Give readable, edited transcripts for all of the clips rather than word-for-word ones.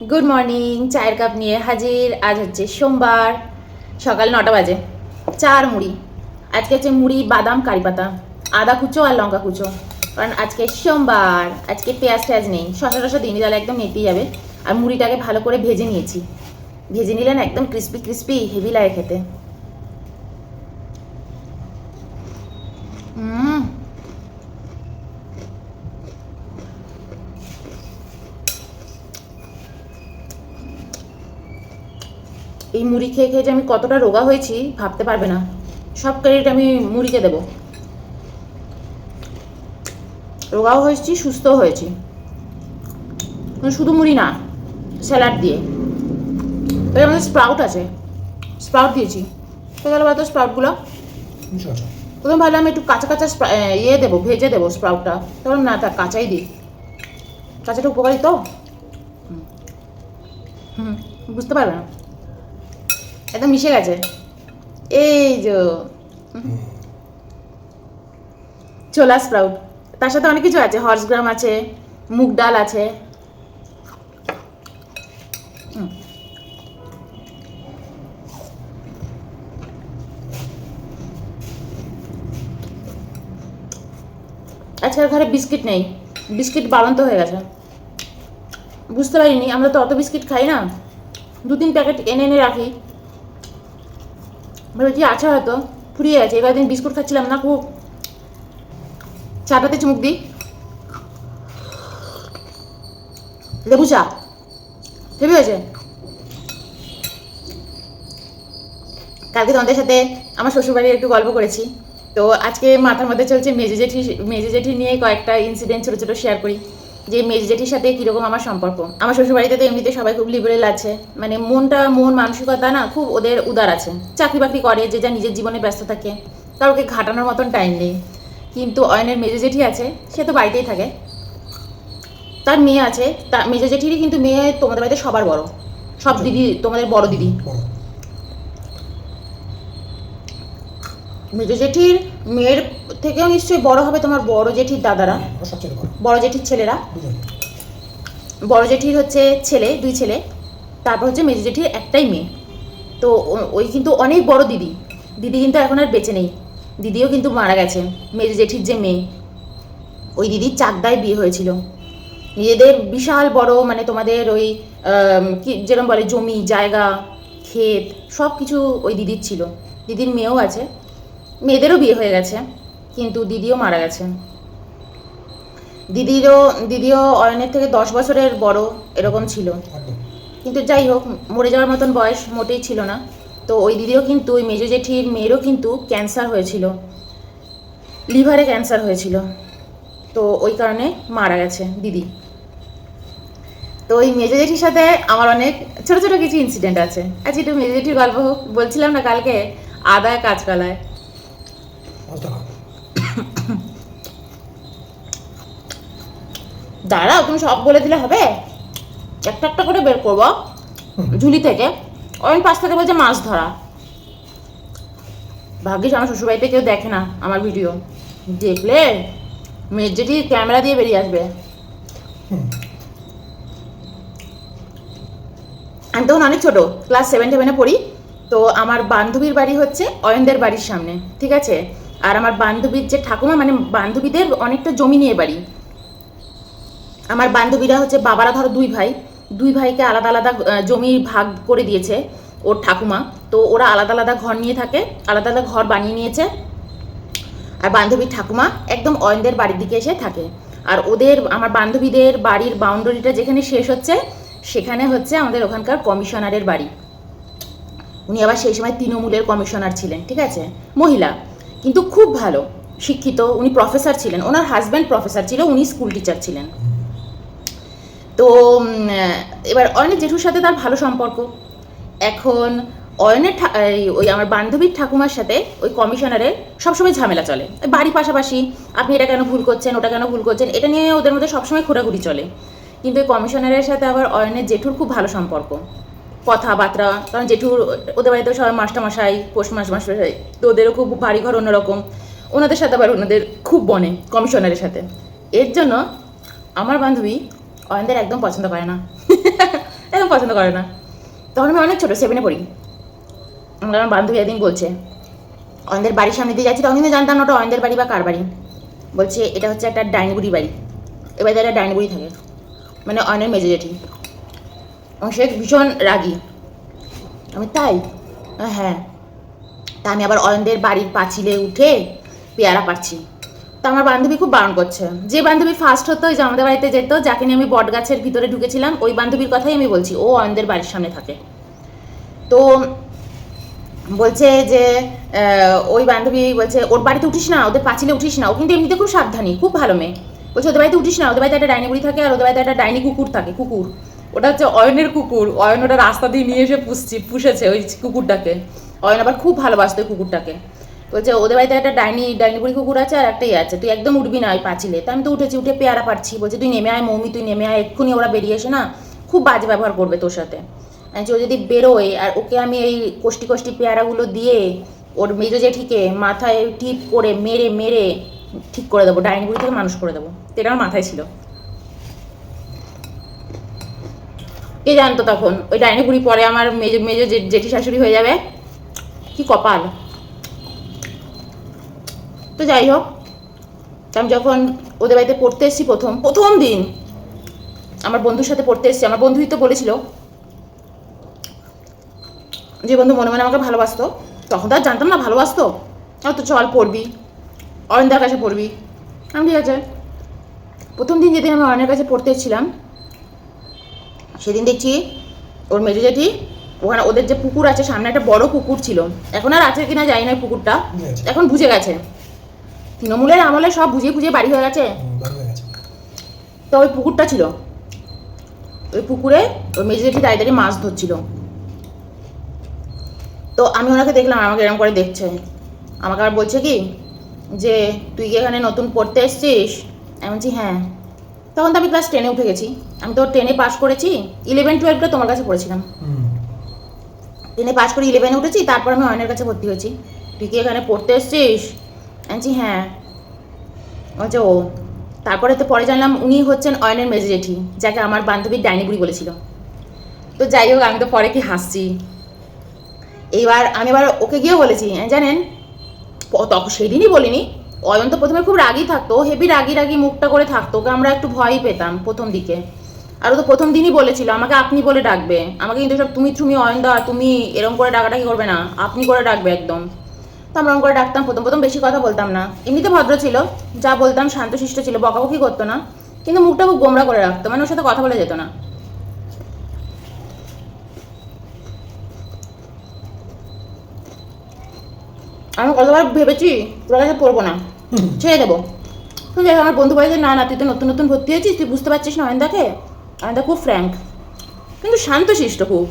Good morning, চায়ের cup নিয়ে হাজির। আজ হচ্ছে সোমবার, সকাল 9টা বাজে। চা আর মুড়ি। আজকে হচ্ছে মুড়ি, বাদাম, কারি পাতা, আদা কুচো আর লঙ্কা কুচো। কারণ আজকে সোমবার, আজকে পেঁয়াজ টেয়াজ নেই, শশা টশা দিন, তাহলে একদম মেতেই যাবে। আর মুড়িটাকে ভালো করে ভেজে নিয়েছি। ভেজে নিলে না একদম ক্রিস্পি ক্রিস্পি হেভি লাগে খেতে। এই মুড়ি খেয়ে খেয়ে যে আমি কতটা রোগা হয়েছি ভাবতে পারবে না। সব ক্রেডিট আমি মুড়িকে দেবো। রোগাও হয়েছি, সুস্থও হয়েছি। শুধু মুড়ি না, স্যালাড দিয়ে। তবে আমাদের স্প্রাউট আছে, স্প্রাউট দিয়েছি। তো গেল বলতো স্প্রাউটগুলো প্রথম ভাবলাম একটু কাঁচা কাঁচা ইয়ে দেবো, ভেজে দেবো স্প্রাউটটা। তখন না, তা কাঁচাই দিই। কাঁচাটা উপকারী তো। হুম, বুঝতে পারবে না, একদম মিশে গেছে। এই যে ছোলা স্প্রাউট, তার সাথে অনেক কিছু আছে, হর্স গ্রাম আছে, মুগ ডাল আছে। আজকাল ঘরে বিস্কিট নেই, বিস্কিট বাড়ন্ত হয়ে গেছে। বুঝতে পারিনি, আমরা তো অত বিস্কিট খাই না। 2-3 প্যাকেট এনে এনে রাখি, ভেবেছি আছে হয়তো, ফুরিয়ে গেছে। এবার দিন বিস্কুট খাচ্ছিলাম না খুব। চাটাতে চুমুক দিই, লেবু চা হেবি হয়েছে। কালকে তোমাদের সাথে আমার শ্বশুরবাড়ির একটু গল্প করেছি। তো আজকে মাথার মধ্যে চলছে মেজে জেঠি নিয়ে কয়েকটা ইনসিডেন্ট ছোটো ছোটো শেয়ার করি, যে মেজে জেঠির সাথে কীরকম আমার সম্পর্ক। আমার শ্বশুরবাড়িতে তো এমনিতে সবাই খুব লিবারেল আছে, মানে মন মানসিকতা না খুব ওদের উদার আছে। চাকরি বাকরি করে, যে যা নিজের জীবনে ব্যস্ত থাকে, কাউকে ঘাটানোর মতন টাইম নেই। কিন্তু অয়নের মেজে জেঠি আছে, সে তো বাড়িতেই থাকে। তার মেয়ে আছে, তার মেজে জেঠিরই কিন্তু মেয়ে তোমাদের বাড়িতে সবার বড়, সব দিদি তোমাদের বড় দিদি। মেজো জেঠির মেয়ের থেকেও নিশ্চয়ই বড় হবে তোমার বড় জেঠির দাদারা, বড় জেঠির ছেলেরা। বড় জেঠির হচ্ছে ছেলে, 2 ছেলে। তারপর হচ্ছে মেজো জেঠির একটাই মেয়ে। তো ওই কিন্তু অনেক বড় দিদি। দিদি কিন্তু এখন আর বেঁচে নেই, দিদিও কিন্তু মারা গেছে। মেজো জেঠির যে মেয়ে, ওই দিদির চাকদায় বিয়ে হয়েছিল। নিজেদের বিশাল বড়, মানে তোমাদের ওই কি যেরকম বলে জমি জায়গা ক্ষেত সব কিছু ওই দিদির ছিল। দিদির মেয়েও আছে, মেয়েদেরও বিয়ে হয়ে গেছে, কিন্তু দিদিও মারা গেছে। দিদিও অয়নের থেকে 10 বছরের বড় এরকম ছিল। কিন্তু যাই হোক, মরে যাওয়ার মতন বয়স মোটেই ছিল না। তো ওই দিদিও কিন্তু, ওই মেজো জেঠির মেয়েরও কিন্তু ক্যান্সার হয়েছিল, লিভারে ক্যান্সার হয়েছিল। তো ওই কারণে মারা গেছে দিদি। তো ওই মেজো জেঠির সাথে আমার অনেক ছোট ছোট কিছু ইনসিডেন্ট আছে। আচ্ছা, একটু মেজো জেঠির গল্প হোক। বলছিলাম না কালকে আদা কাঁচকলায়। দাঁড়াও, তুমি সব বলে দিলে হবে? একটা একটা করে বের করবো ঝুলি থেকে। অয়ন পাশ থেকে বলছে মাছ ধরা। ভাগ্যিস আমার শ্বশুরবাড়িতে কেউ দেখে না আমার ভিডিও, দেখলে মেয়ের জেঠি ক্যামেরা দিয়ে বেরিয়ে আসবে। আমি তখন অনেক ছোট, ক্লাস 7-7 পড়ি। তো আমার বান্ধবীর বাড়ি হচ্ছে অয়নদের বাড়ির সামনে, ঠিক আছে। আর আমার বান্ধবীর যে ঠাকুমা, মানে বান্ধবীদের অনেকটা জমি নিয়ে বাড়ি। আমার বান্ধবীরা হচ্ছে বাবারা ধরো 2 ভাই, 2 ভাইকে আলাদা আলাদা জমি ভাগ করে দিয়েছে ওর ঠাকুমা। তো ওরা আলাদা আলাদা ঘর নিয়ে থাকে, আলাদা আলাদা ঘর বানিয়ে নিয়েছে। আর বান্ধবীর ঠাকুমা একদম অয়নদের বাড়ির দিকে এসে থাকে। আর আমার বান্ধবীদের বাড়ির বাউন্ডারিটা যেখানে শেষ হচ্ছে, সেখানে হচ্ছে আমাদের ওখানকার কমিশনারের বাড়ি। উনি আবার সেই সময় তৃণমূলের কমিশনার ছিলেন, ঠিক আছে, মহিলা, কিন্তু খুব ভালো শিক্ষিত। উনি প্রফেসর ছিলেন, ওনার হাজব্যান্ড প্রফেসর ছিল, উনি স্কুল টিচার ছিলেন। তো এবার অয়নের জেঠুর সাথে তার ভালো সম্পর্ক। এখন অয়নের ওই আমার বান্ধবীর ঠাকুমার সাথে ওই কমিশনারের সবসময় ঝামেলা চলে, বাড়ি পাশাপাশি। আপনি এটা কেন ভুল করছেন, ওটা কেন ভুল করছেন, এটা নিয়ে ওদের মধ্যে সবসময় ঘোরাঘুরি চলে। কিন্তু ওই কমিশনারের সাথে আবার অয়নের জেঠুর খুব ভালো সম্পর্ক, কথাবার্তা। কারণ জেঠুর ওদের বাড়িতে সবাই মাস্টারমশাই, মাস্টারমশাই, তো ওদেরও খুব বাড়ি ঘর অন্যরকম। ওনাদের সাথে আবার ওনাদের খুব বনে কমিশনারের সাথে। এর জন্য আমার বান্ধবী অয়নদের একদম পছন্দ করে না। একদম পছন্দ করে না। তখন আমি অনেক ছোটো, 7-এ পড়ি। আমার বান্ধবী একদিন বলছে, অয়নদের বাড়ির সামনে দিয়ে যাচ্ছি, তখন কিন্তু জানতাম না ওটা অয়নদের বাড়ি বা কার বাড়ি। বলছে এটা হচ্ছে একটা ডাইনিবুড়ি বাড়ি, এবার একটা ডাইনিবুড়ি থাকে, মানে অয়নের মেজো জেঠি। এবং সে ভীষণ রাগী। আমি তাই? হ্যাঁ। তা আমি আবার অয়নদের বাড়ির পাঁচিলে উঠে পেয়ারা পাচ্ছি। তো আমার বান্ধবী খুব বারণ করছে। যে বান্ধবী ফার্স্ট হতো, ওই যে আমাদের বাড়িতে যেত, যাকে নিয়ে আমি বট গাছের ভিতরে ঢুকেছিলাম, ওই বান্ধবীর কথাই আমি বলছি, ও অয়নদের বাড়ির সামনে থাকে। তো বলছে যে ওই বান্ধবী বলছে ওর বাড়িতে উঠিস না, ওদের পাঁচিলে উঠিস না। ও কিন্তু এমনিতে খুব সাবধানী, খুব ভালো মেয়ে। বলছে ওদের বাড়িতে উঠিস না, ওদের বাড়িতে একটা ডাইনি বুড়ি থাকে, আর ওদের বাড়িতে একটা ডাইনি কুকুর থাকে। কুকুর ওটা হচ্ছে অয়নের কুকুর। অয়ন ওটা রাস্তা দিয়ে নিয়ে এসে পুষেছে ওই কুকুরটাকে। অয়ন আবার খুব ভালোবাসতো ওই কুকুরটাকে। বলছে ওদের বাড়িতে একটা ডাইনি বুড়ি কুকুর আছে, আর একটাই আছে, তুই একদম উঠবি না ওই পাঁচিলে। তা আমি তো উঠেছি, উঠে পেয়ারা পাচ্ছি। বলছে তুই নেমে আয় মৌমি, তুই নেমে আয় এক্ষুনি, ওরা বেরিয়ে এসে না খুব বাজে ব্যবহার করবে তোর সাথে। ও যদি বেরোয় আর ওকে আমি এই কষ্টি কষ্টি পেয়ারাগুলো দিয়ে ওর মেজো জেঠিকে মাথায় টিপ করে মেরে মেরে ঠিক করে দেবো, ডাইনি বুড়ি থেকে মানুষ করে দেবো। এটা আমার মাথায় ছিল। কে জানতো তখন ওই ডাইনি বুড়ি পরে আমার মেজো মেজো জেঠি শাশুড়ি হয়ে যাবে, কি কপাল। তো যাই হোক, আমি যখন ওদের বাড়িতে পড়তে এসেছি প্রথম দিন আমার বন্ধুর সাথে পড়তে এসেছি, আমার বন্ধুই তো বলেছিল, যে বন্ধু মনে মনে আমাকে ভালোবাসতো, তখন তো আর জানতাম না ভালোবাসতো, তো চল পড়বি, অয়নদার কাছে পড়বি। আমি ঠিক আছে। প্রথম দিন যেদিন আমি অয়নের কাছে পড়তে এসেছিলাম, সেদিন দেখছি ওর মেজো জেঠি ওখানে, ওদের যে পুকুর আছে সামনে একটা বড় পুকুর ছিল, এখন আর আছে কিনা জানি না পুকুরটা, এখন বুঝে গেছে, তৃণমূলের আমলে সব বুঝিয়ে বুঝিয়ে বাড়ি হয়ে গেছে। তো ওই পুকুরটা ছিল, ওই পুকুরে ওই মেজো জেঠি দাঁড়িয়ে দাঁড়িয়ে মাছ ধরছিল। তো আমি ওনাকে দেখলাম, আমাকে এরকম করে দেখছে, আমাকে আর বলছে কি যে তুই কি এখানে নতুন পড়তে এসছিস? আমি বলছি হ্যাঁ। তখন তো আমি ক্লাস 10-এ উঠে গেছি, আমি তো 10-এ পাস করেছি, 11-12টা তোমার কাছে পড়েছিলাম, 10-এ পাস করে 11-এ উঠেছি, তারপর আমি অয়নের কাছে ভর্তি হয়েছি। তুই কি এখানে পড়তে এসছিস? আমি বলছি হ্যাঁ। বলছে ও। তারপরে তো পরে জানলাম উনি হচ্ছেন অয়নের মেজো জেঠি, যাকে আমার বান্ধবীর ডাইনি বুড়ি বলেছিল। তো যাই হোক, আমি তো পরে কি হাসছি। এইবার আমি আবার ওকে গিয়েও বলেছি, জানেন তখন সেদিনই বলিনি, অয়ন তো প্রথমে খুব রাগি থাকতো, হেভি রাগি রাগি মুখটা করে থাকতো, ওকে আমরা একটু ভয়ই পেতাম প্রথম দিকে। আর ও তো প্রথম দিনই বলেছিল আমাকে আপনি বলে ডাকবে, আমাকে কিন্তু সব তুমি তুমি অয়নদা তুমি এরকম করে ডাকাডাকি করবে না, আপনি করে ডাকবে একদম। তো আমরা ওরকম করে ডাকতাম, প্রথম বেশি কথা বলতাম না, এমনিতে ভদ্র ছিল, যা বলতাম শান্তশিষ্ট ছিল, বকাবকি করতো না, কিন্তু মুখটা খুব গোমরা করে রাখতো, মানে ওর সাথে কথা বলা যেত না। আমি কতবার ভেবেছি তোর কাছে পড়বো না, ছেড়ে দেবো। তো যাই আমার বন্ধু বলে যে না না তুই তো নতুন নতুন ভর্তি হয়েছিস, তুই বুঝতে পারছিস না অয়নদাকে, অয়নদা খুব ফ্র্যাঙ্ক কিন্তু শান্তশিষ্ট খুব।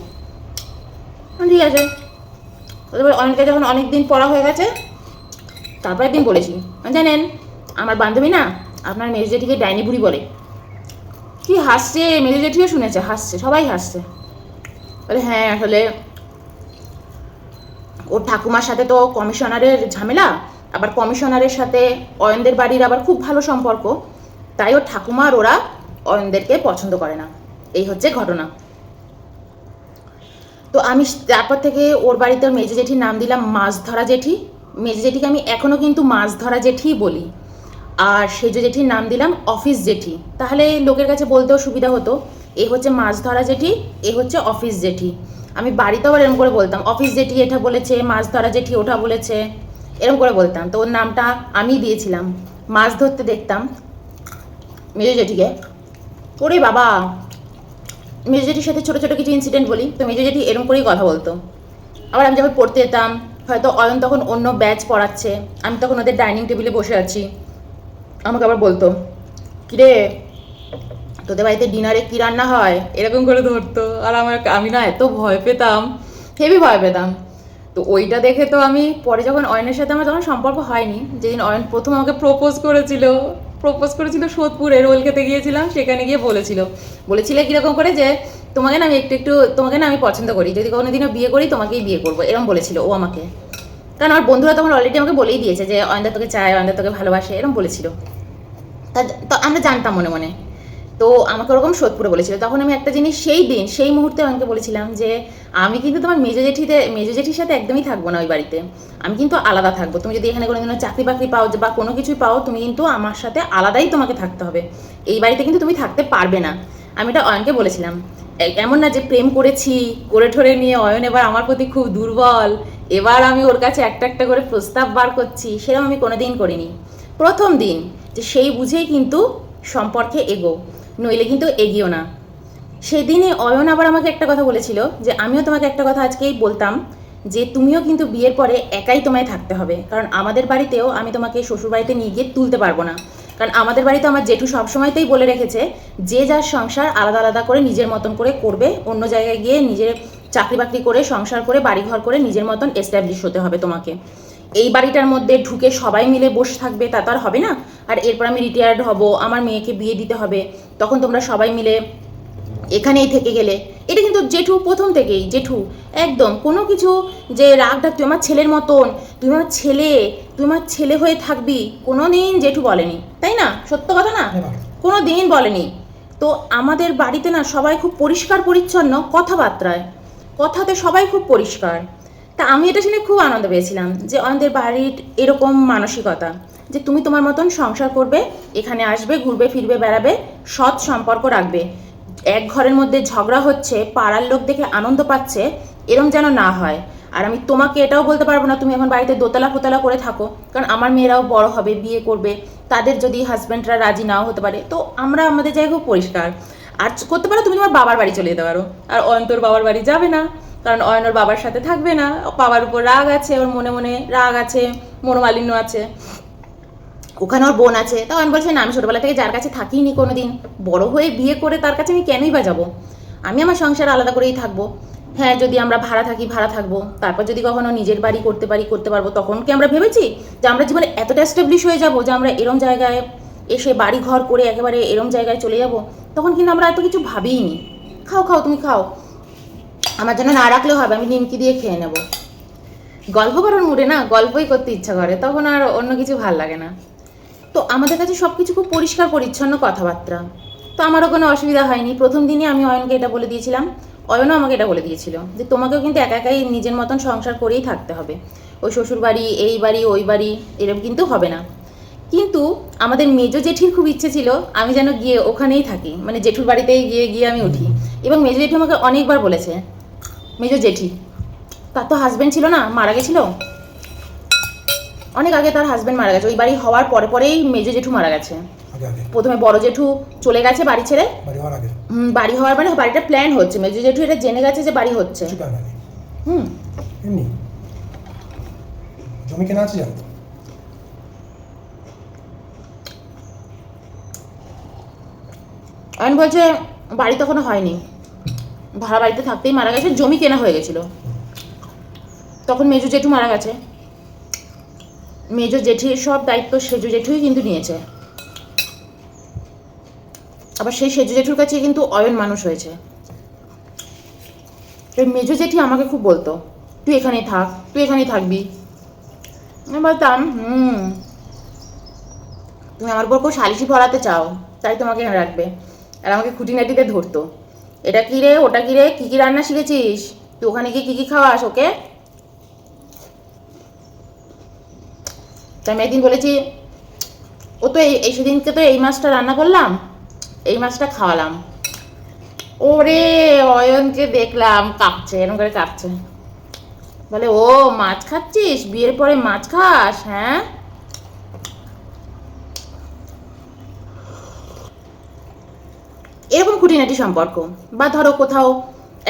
ঠিক আছে। তারপরে অয়নকে যখন অনেক দিন পড়া হয়ে গেছে, তারপর একদিন বলেছি, জানেন আমার বান্ধবী না আপনার মেজো জেঠিকে ডাইনি বুড়ি বলে। কি হাসছে, মেজো জেঠিও শুনেছে, হাসছে, সবাই হাসছে। বলে হ্যাঁ আসলে ওর ঠাকুমার সাথে তো কমিশনারের ঝামেলা, আবার কমিশনারের সাথে অয়নদের বাড়ির আবার খুব ভালো সম্পর্ক, তাই ওর ঠাকুমা আর ওরা অয়নদেরকে পছন্দ করে না, এই হচ্ছে ঘটনা। তো আমি তারপর থেকে ওর বাড়িতে ওর মেজো জেঠির নাম দিলাম মাছ ধরা জেঠি। মেজো জেঠিকে আমি এখনও কিন্তু মাছ ধরা জেঠিই বলি, আর সেজো জেঠির নাম দিলাম অফিস জেঠি, তাহলে লোকের কাছে বলতেও সুবিধা হতো, এ হচ্ছে মাছ ধরা জেঠি, এ হচ্ছে অফিস জেঠি। আমি বাড়িতেও আবার এরকম করে বলতাম, অফিস জেঠি এটা বলেছে, মাছ ধরা জেঠি ওটা বলেছে, এরকম করে বলতাম। তো ওর নামটা আমি দিয়েছিলাম। মাছ ধরতে দেখতাম মেজো জেঠিকে, ওরে বাবা, মেজো জেঠির সাথে ছোটো ছোটো কিছু ইনসিডেন্ট বলি, তো মেজো জেঠি এরকম করেই কথা বলতো। আবার আমি যখন পড়তে যেতাম, হয়তো অয়ন তখন অন্য ব্যাচ পড়াচ্ছে, আমি তখন ওদের ডাইনিং টেবিলে বসে আছি, আমাকে আবার বলতো কিরে তোদের বাড়িতে ডিনারে কী রান্না হয়, এরকম করে ধরতো। আর আমি না এত ভয় পেতাম, হেভি ভয় পেতাম। তো ওইটা দেখে তো আমি পরে যখন অয়নের সাথে আমার যখন সম্পর্ক হয়নি, যেদিন অয়ন প্রথম আমাকে প্রপোজ করেছিল সোদপুরে রোল খেতে গিয়েছিলাম, সেখানে গিয়ে বলেছিলে কীরকম করে যে তোমাকে না আমি তোমাকে না আমি পছন্দ করি, যদি কোনো দিনও বিয়ে করি তোমাকেই বিয়ে করবো, এরকম বলেছিল ও আমাকে। কারণ আমার বন্ধুরা তখন অলরেডি আমাকে বলেই দিয়েছে যে অয়নদা তোকে চায়, অয়নদা তোকে ভালোবাসে, এরকম বলেছিল। তা তো আমরা জানতাম মনে মনে। তো আমাকে ওরকম সোদপুরে বলেছিল। তখন আমি একটা জিনিস সেই মুহূর্তে আমাকে বলেছিলাম যে আমি কিন্তু তোমার মেজো জেঠির সাথে একদমই থাকবো না ওই বাড়িতে, আমি কিন্তু আলাদা থাকবো। তুমি যদি এখানে কোনোদিনও চাকরি বাকরি পাও বা কোনো কিছুই পাও, তুমি কিন্তু আমার সাথে আলাদাই তোমাকে থাকতে হবে, এই বাড়িতে কিন্তু তুমি থাকতে পারবে না। আমি এটা অয়নকে বলেছিলাম। এমন না যে প্রেম করেছি, করে ঠরে নিয়ে অয়ন এবার আমার প্রতি খুব দুর্বল, এবার আমি ওর কাছে একটা একটা করে প্রস্তাব বার করছি, সেরকম আমি কোনোদিন করিনি। প্রথম দিন যে সেই বুঝেই কিন্তু সম্পর্কে এগো, নইলে কিন্তু এগিয়েও না। সেদিনই অয়ন আবার আমাকে একটা কথা বলেছিল যে আমিও তোমাকে একটা কথা আজকেই বলতাম, যে তুমিও কিন্তু বিয়ের পরে একাই তোমায় থাকতে হবে, কারণ আমাদের বাড়িতেও আমি তোমাকে শ্বশুর বাড়িতে নিয়ে গিয়ে তুলতে পারবো না। কারণ আমাদের বাড়িতে আমার জেঠু সবসময়তেই বলে রেখেছে যে যার সংসার আলাদা আলাদা করে নিজের মতন করে করবে, অন্য জায়গায় গিয়ে নিজের চাকরি বাকরি করে সংসার করে বাড়িঘর করে নিজের মতন এস্টাবলিশ হতে হবে তোমাকে। এই বাড়িটার মধ্যে ঢুকে সবাই মিলে বসে থাকবে তা তো আর হবে না। আর এরপর আমি রিটায়ার্ড হব, আমার মেয়েকে বিয়ে দিতে হবে, তখন তোমরা সবাই মিলে এখানেই থেকে গেলে। এটা কিন্তু জেঠু প্রথম থেকেই, জেঠু একদম কোনো কিছু যে রাগটা তুই আমার ছেলের মতন, তুই আমার ছেলে হয়ে থাকবি, কোনো দিন জেঠু বলেনি, তাই না? সত্য কথা না, কোনো দিন বলেনি। তো আমাদের বাড়িতে না সবাই খুব পরিষ্কার পরিচ্ছন্ন, কথাতে সবাই খুব পরিষ্কার। তা আমি এটা শুনে খুব আনন্দ পেয়েছিলাম যে আমাদের বাড়ির এরকম মানসিকতা, যে তুমি তোমার মতন সংসার করবে, এখানে আসবে, ঘুরবে ফিরবে বেড়াবে, সৎ সম্পর্ক রাখবে। এক ঘরের মধ্যে ঝগড়া হচ্ছে, পাড়ার লোক দেখে আনন্দ পাচ্ছে, এরম যেন না হয়। আর আমি তোমাকে এটাও বলতে পারবো না তুমি এখন বাড়িতে দোতলা ফোতলা করে থাকো, কারণ আমার মেয়েরাও বড় হবে, বিয়ে করবে, তাদের যদি হাজব্যান্ডরা রাজি নাও হতে পারে। তো আমরা আমাদের জায়গায় খুব পরিষ্কার। আর করতে পারো তুমি তোমার বাবার বাড়ি চলে যেতে পারো, আর অয়ন্তর বাবার বাড়ি যাবে না, কারণ অয়ন ওর বাবার সাথে থাকবে না, বাবার উপর রাগ আছে, ওর মনে মনে রাগ আছে, মনোমালিন্য আছে, ওখানে ওর বোন আছে। তাও আমি বলছি না, আমি ছোটোবেলা থেকে যার কাছে থাকিনি কোনো দিন, বড়ো হয়ে বিয়ে করে তার কাছে আমি কেনই বা যাবো, আমি আমার সংসার আলাদা করেই থাকবো। হ্যাঁ, যদি আমরা ভাড়া থাকবো, তারপর যদি কখনো নিজের বাড়ি করতে পারবো, তখন কি আমরা ভেবেছি যে আমরা জীবনে এতটা এস্টাবলিশ হয়ে যাবো যে আমরা এরম জায়গায় এসে বাড়ি ঘর করে একেবারে এরম জায়গায় চলে যাব? তখন কিন্তু আমরা এত কিছু ভাবিইনি। খাও তুমি খাও, আমার জন্য না রাখলেও হবে, আমি নিমকি দিয়ে খেয়ে নেব। গল্প করার মুডে না গল্পই করতে ইচ্ছা করে, তখন আর অন্য কিছু ভাল লাগে না। তো আমাদের কাছে সব কিছু খুব পরিষ্কার পরিচ্ছন্ন কথাবার্তা, তো আমারও কোনো অসুবিধা হয়নি। প্রথম দিনই আমি অয়নকে এটা বলে দিয়েছিলাম, অয়নও আমাকে এটা বলে দিয়েছিল যে তোমাকেও কিন্তু একাই নিজের মতন সংসার করেই থাকতে হবে, ওই শ্বশুর বাড়ি এই বাড়ি ওই বাড়ি এরকম কিন্তু হবে না। কিন্তু আমাদের মেজো জেঠির খুব ইচ্ছে ছিল আমি যেন গিয়ে ওখানেই থাকি, মানে জেঠুর বাড়িতেই গিয়ে আমি উঠি। এবং মেজো জেঠি আমাকে অনেকবার বলেছে, মেজো জেঠি তার তো হাজব্যান্ড ছিল না, মারা গেছিল অনেক আগে, তার হাজব্যান্ড মারা গেছে, ওই বাড়ি হওয়ার পরেই মেজো জেঠু মারা গেছে। প্রথমে বড় জেঠু চলে গেছে বাড়ি ছেড়ে, বাড়ি হওয়ার মানে বাড়িটা প্ল্যান হচ্ছে, মেজো জেঠু এটা জেনে গেছে যে বাড়ি হচ্ছে। জমি কেনা আছে জানো? আয়ন বলছে বাড়ি তখনও হয়নি, ভাড়া বাড়িতে থাকতেই মারা গেছে, জমি কেনা হয়ে গেছিল, তখন মেজো জেঠু মারা গেছে। মেজো জেঠির সব দায়িত্ব সেজু জেঠুই কিন্তু নিয়েছে, আবার সেই সেজু জেঠুর কাছে কিন্তু অয়ন মানুষ হয়েছে। এই মেজো জেঠি আমাকে খুব বলতো তুই এখানেই থাক, তুই এখানেই থাকবি। আমি বলতাম তুমি আমার উপর খুব সালিশি ভরাতে চাও, তাই তোমাকে রাখবে। আর আমাকে খুঁটিনাটিতে ধরতো, এটা কী রে ওটা কী রে, কী কী রান্না শিখেছিস তুই, ওখানে গিয়ে কী কী খাওয়াস ওকে। তাই আমি একদিন বলেছি ও তো এই সেদিনকে তো এই মাছটা রান্না করলাম, এই মাছটা খাওয়ালাম, ওরে অয়নকে দেখলাম কাঁপছে, এরকম করে কাঁপছে, বলে ও মাছ খাচ্ছিস, বিয়ের পরে মাছ খাস? হ্যাঁ, এরকম খুঁটিনাটি সম্পর্ক। বা ধরো কোথাও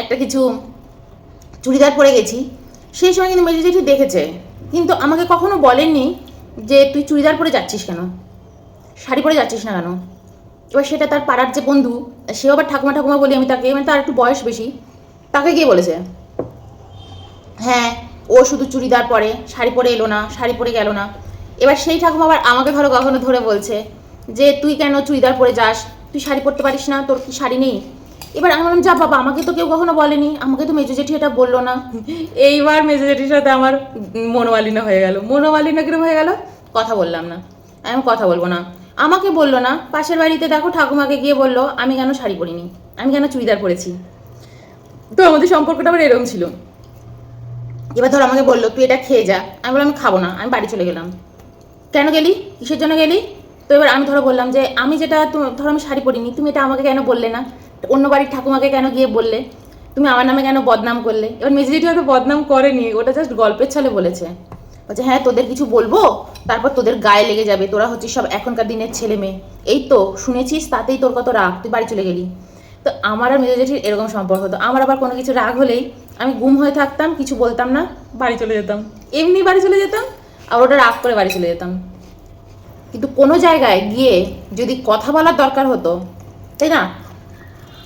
একটা কিছু চুড়িদার পরে গেছি, সেই সময় কিন্তু মেজো জেঠি দেখেছে, কিন্তু আমাকে কখনো বলেননি যে তুই চুড়িদার পরে যাচ্ছিস কেন, শাড়ি পরে যাচ্ছিস না কেন। এবার সেটা তার পাড়ার যে বন্ধু, সেও আবার ঠাকুমা বলি আমি তাকে, মানে তার একটু বয়স বেশি, তাকে গিয়ে বলেছে হ্যাঁ ও শুধু চুড়িদার পরে, শাড়ি পরে এলো না, শাড়ি পরে গেল না। এবার সেই ঠাকুমা আবার আমাকে ধরো কখনো ধরে বলছে যে তুই কেন চুড়িদার পরে যাস, তুই শাড়ি পরতে পারিস না, তোর কি শাড়ি নেই? এবার আমি বললাম যা বাবা, আমাকে তো কেউ কখনো বলেনি, আমাকে তো মেজো জেঠি এটা বললো না। এইবার মেজো জেঠির সাথে আমার মনোমালিন্য হয়ে গেল, মনোমালিন্য কিরম হয়ে গেল, কথা বললাম না, আমি কথা বলবো না। আমাকে বললো না, পাশের বাড়িতে দেখো ঠাকুমাকে গিয়ে বললো আমি কেন শাড়ি পরিনি, আমি কেন চুড়িদার পরেছি। তো আমাদের সম্পর্কটা আবার এরকম ছিল। এবার ধর আমাকে বললো তুই এটা খেয়ে যা, আমি বললাম আমি খাবো না, আমি বাড়ি চলে গেলাম। কেন গেলি, কিসের জন্য গেলি? তো এবার আমি ধরো বললাম যে আমি যেটা ধরো আমি শাড়ি পরিনি, তুমি এটা আমাকে কেন বললে না, অন্য বাড়ির ঠাকুমাকে কেন গিয়ে বললে, তুমি আমার নামে কেন বদনাম করলে। এবার মেজরিটি হয়তো বদনাম করেনি, ওটা জাস্ট গল্পের ছলে বলেছে। বলছে হ্যাঁ তোদের কিছু বলবো, তারপর তোদের গায়ে লেগে যাবে, তোরা হচ্ছিস সব এখনকার দিনের ছেলে মেয়ে, এই তো শুনেছিস তাতেই তোর কত রাগ, তুই বাড়ি চলে গেলি। তো আমার আর মেজরিটির এরকম সম্পর্ক হতো। আমার আবার কোনো কিছু রাগ হলেই আমি গুম হয়ে থাকতাম, কিছু বলতাম না, বাড়ি চলে যেতাম, এমনি বাড়ি চলে যেতাম, আর ওটা রাগ করে বাড়ি চলে যেতাম। কিন্তু কোনো জায়গায় গিয়ে যদি কথা বলার দরকার হতো, তাই না,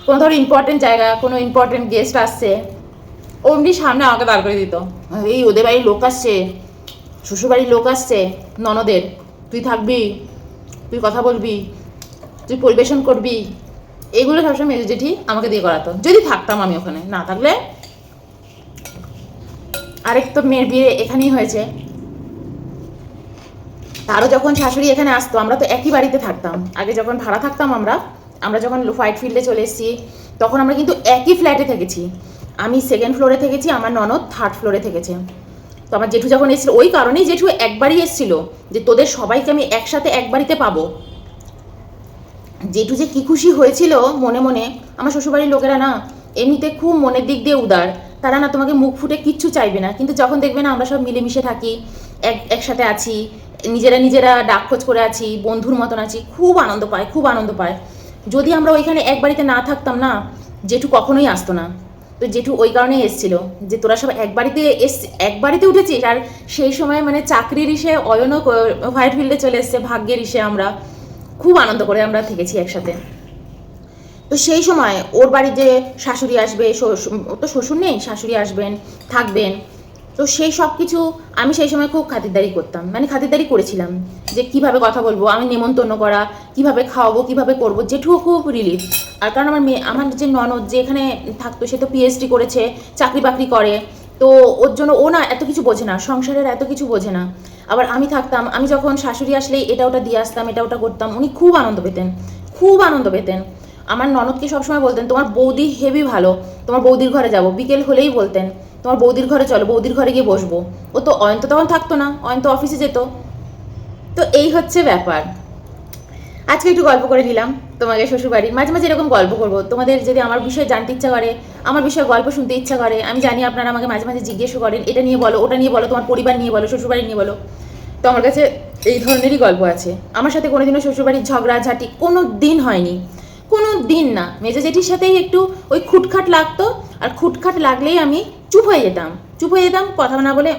কোনো ধরো ইম্পর্টেন্ট জায়গা, কোনো ইম্পর্টেন্ট গেস্ট আসছে, অমনি সামনে আমাকে দাঁড় করে দিত, এই ওদের বাড়ির লোক আসছে, শ্বশুরবাড়ির লোক আসছে ননদের, তুই থাকবি, তুই কথা বলবি, তুই পরিবেশন করবি, এইগুলো সবসময় মেজো জেঠি আমাকে দিয়ে করাতো, যদি থাকতাম আমি ওখানে। না থাকলে আরেক তো মেয়ের বিয়ে এখানেই হয়েছে, তারও যখন শাশুড়ি এখানে আসতো, আমরা তো একই বাড়িতে থাকতাম আগে, যখন ভাড়া থাকতাম আমরা, আমরা যখন হোয়াইট ফিল্ডে চলে এসেছি তখন আমরা কিন্তু একই ফ্ল্যাটে থেকেছি। আমি সেকেন্ড ফ্লোরে থেকেছি, আমার ননদ থার্ড ফ্লোরে থেকেছে। তো আমার জেঠু যখন এসেছিল, ওই কারণেই জেঠু একবারই এসেছিল যে তোদের সবাইকে আমি একসাথে এক বাড়িতে পাবো। জেঠু যে কি খুশি হয়েছিল মনে মনে। আমার শ্বশুরবাড়ির লোকেরা না এমনিতে খুব মনের দিক দিয়ে উদার, তারা না তোমাকে মুখ ফুটে কিচ্ছু চাইবে না, কিন্তু যখন দেখবে না আমরা সব মিলেমিশে থাকি, একসাথে আছি, নিজেরা নিজেরা ডাকখোঁজ করে আছি, বন্ধুর মতন আছি, খুব আনন্দ পায়, খুব আনন্দ পায়। যদি আমরা ওইখানে এক বাড়িতে না থাকতাম না, জেঠু কখনোই আসতো না। তো জেঠু ওই কারণেই এসেছিল যে তোরা সব এক বাড়িতে এক বাড়িতে উঠেছিস। আর সেই সময় মানে চাকরির ইসে অয়নও হোয়াইট ফিল্ডে চলে এসছে, ভাগ্যের ইসে আমরা খুব আনন্দ করে আমরা থেকেছি একসাথে। তো সেই সময় ওর বাড়ির যে শাশুড়ি আসবে, ওর তো শ্বশুর নেই, শাশুড়ি আসবেন, থাকবেন, তো সেই সব কিছু আমি সেই সময় খুব খাতিরদারি করতাম, মানে খাতিরদারি করেছিলাম যে কিভাবে কথা বলবো, আমি নেমন্তন্ন করা, কিভাবে খাওয়াবো, কিভাবে করবো। জেঠুও খুব রিলিফ। আর কারণ আমার যে ননদ যে এখানে থাকতো, সে তো পিএইচডি করেছে, চাকরি বাকরি করে, তো ওর জন্য ও না এত কিছু বোঝে না, সংসারের এত কিছু বোঝে না। আবার আমি থাকতাম, আমি যখন শাশুড়ি আসলেই এটা ওটা দিয়ে আসতাম, এটা ওটা করতাম, উনি খুব আনন্দ পেতেন, খুব আনন্দ পেতেন। আমার ননদকে সবসময় বলতেন তোমার বৌদি হেভি ভালো, তোমার বৌদির ঘরে যাব, বিকেল হলেই বলতেন তোমার বৌদির ঘরে চলো, বৌদির ঘরে গিয়ে বসবো। ও তো অয়ন্ত তখন থাকতো না, অয়ন্ত অফিসে যেত। তো এই হচ্ছে ব্যাপার। আজকে একটু গল্প করে নিলাম তোমাকে শ্বশুরবাড়ি, মাঝে মাঝে এরকম গল্প করবো, তোমাদের যদি আমার বিষয়ে জানতে ইচ্ছা করে, আমার বিষয়ে গল্প শুনতে ইচ্ছা করে, আমি জানি আপনারা আমাকে মাঝে মাঝে জিজ্ঞেসও করেন এটা নিয়ে বলো, ওটা নিয়ে বলো, তোমার পরিবার নিয়ে বলো, শ্বশুরবাড়ি নিয়ে বলো। তো আমার কাছে এই ধরনেরই গল্প আছে। আমার সাথে কোনোদিনও শ্বশুরবাড়ির ঝগড়াঝাটি কোনো দিন হয়নি, কোনো দিন না। মেজো জেঠির সাথেই একটু ওই খুটখাট লাগতো, আর খুটখাট লাগলেই আমি চুপ হয়ে যেতাম, চুপ হয়ে যেতাম, কথা না বলে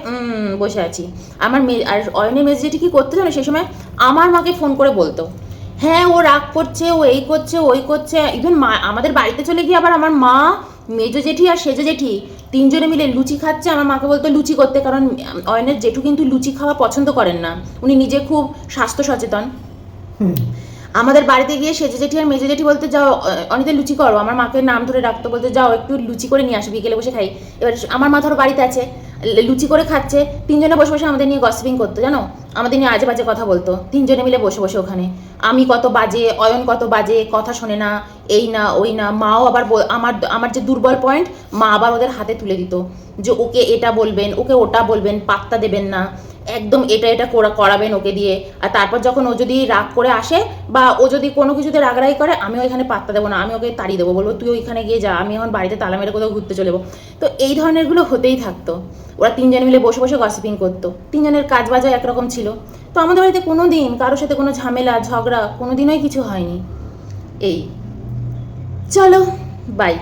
বসে আছি। আমার আর অয়নের মেজো জেঠি কী করতে জানো, সেই সময় আমার মাকে ফোন করে বলতো হ্যাঁ ও রাগ করছে, ও এই করছে, ওই করছে। ইভেন মা আমাদের বাড়িতে চলে গিয়ে আবার আমার মা, মেজো জেঠি আর সেজো জেঠি তিনজনে মিলে লুচি খাচ্ছে, আমার মাকে বলতো লুচি করতে, কারণ অয়নের জেঠু কিন্তু লুচি খাওয়া পছন্দ করেন না, উনি নিজে খুব স্বাস্থ্য সচেতন। আমাদের বাড়িতে গিয়ে সেজে জেঠি আর মেজো জেঠি বলতে যাও অনিতা লুচি করো, আমার মাকে নাম ধরে ডাকতো, বলতে যাও একটু লুচি করে নিয়ে আসো, বিকেলে বসে খাই। এবার আমার মা ধরো বাড়িতে আছে, লুচি করে খাচ্ছে, তিনজনে বসে বসে আমাদের নিয়ে গসিপিং করতো, জানো, আমাদের নিয়ে আজে বাজে কথা বলতো, তিনজনে মিলে বসে বসে ওখানে। আমি কত বাজে, অয়ন কত বাজে, কথা শোনে না, এই না ওই না। মাও আবার আমার আমার যে দুর্বল পয়েন্ট, মা আবার ওদের হাতে তুলে দিত যে ওকে এটা বলবেন, ওকে ওটা বলবেন, পাত্তা দেবেন না, একদম এটা এটা করাবেন ওকে দিয়ে। আর তারপর যখন ও যদি রাগ করে আসে বা ও যদি কোনো কিছুতে রাগরাগি করে, আমিও এখানে পাত্তা দেবো না, আমি ওকে তাড়িয়ে দেবো, বলবো তুই ওইখানে গিয়ে যা, আমি এখন বাড়িতে তালা মেরে কোথাও ঘুরতে চলে যাবো। তো এই ধরনেরগুলো হতেই থাকতো। ওরা তিনজনে মিলে বসে বসে গসিপিং করতো, তিনজনের কাজ বাজও একরকম ছিল। তো আমাদের বাড়িতে কোনো দিন কারোর সাথে কোনো ঝামেলা ঝগড়া কোনো দিনই কিছু হয়নি। এই চলো, বাই।